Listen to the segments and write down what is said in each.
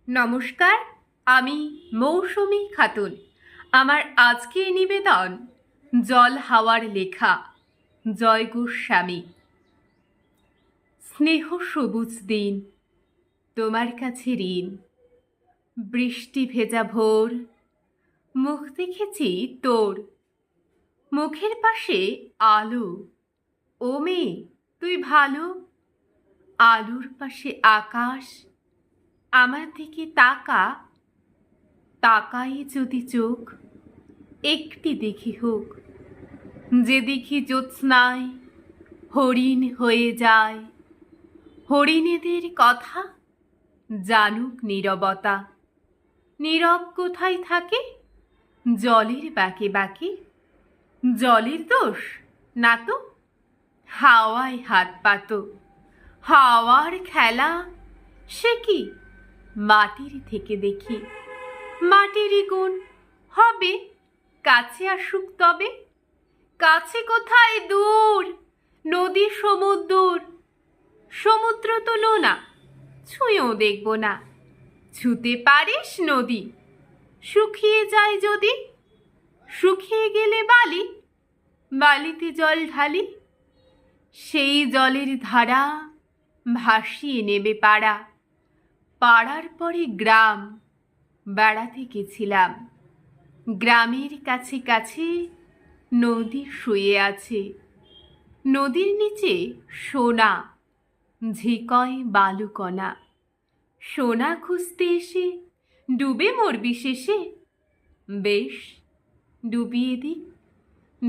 নমস্কার, আমি মৌসুমী খাতুন। আমার আজকের নিবেদন জল হাওয়ার লেখা জয় গোস্বামী। স্নেহ সবুজ দিন, তোমার কাছে ঋণ। বৃষ্টি ভেজা ভোর, মুখ দেখেছি তোর। মুখের পাশে আলো, ও মেয়ে তুই ভালো। আলোর পাশে আকাশ, আমার দিকে তাকা। তাকাই যদি চোখ, একটি দেখি হোক। যে দেখি জ্যোৎস্নায় হরিণ হয়ে যায়। হরিণেদের কথা জানুক নীরবতা। নীরব কোথায় থাকে? জলের বাঁকে বাঁকে। জলের দোষ না তো, হাওয়ায় হাত পাতো। হাওয়ার খেলা সে কি মাটির থেকে দেখি। মাটিরই গুণ হবে, কাছে আসুক তবে। কাছে কোথায়, দূর নদী সমুদ্র। সমুদ্র তো লোনা, ছুঁয়েও দেখব না। ছুতে পারিস নদী, শুকিয়ে যায় যদি। শুকিয়ে গেলে বালি, বালিতে জল ঢালি। সেই জলের ধারা ভাসিয়ে নেবে পাড়া। পাড়ার পরে গ্রাম, বেড়াতে গেছিলাম। গ্রামের কাছে কাছে নদী শুয়ে আছে। নদীর নিচে সোনা, ঝিকয় বালুকণা। সোনা খুঁজতে এসে ডুবে মরবি শেষে। বেশ, ডুবিয়ে দিক,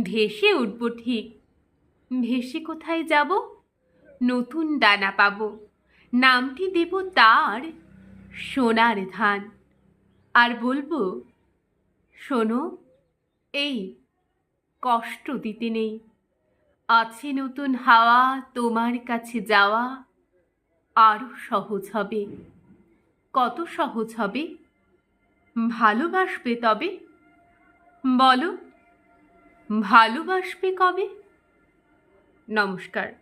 ভেসে উঠব ঠিক। ভেসে কোথায় যাব? নতুন ডানা পাব, নামটি দেব তার সোনার ধান। আর বলবো, শোনো, এই কষ্ট দিতে নেই। আছে নতুন হাওয়া, তোমার কাছে যাওয়া আরো সহজ হবে। কত সহজ হবে? ভালোবাসবে তবে? বলো, ভালোবাসবে কবে? নমস্কার।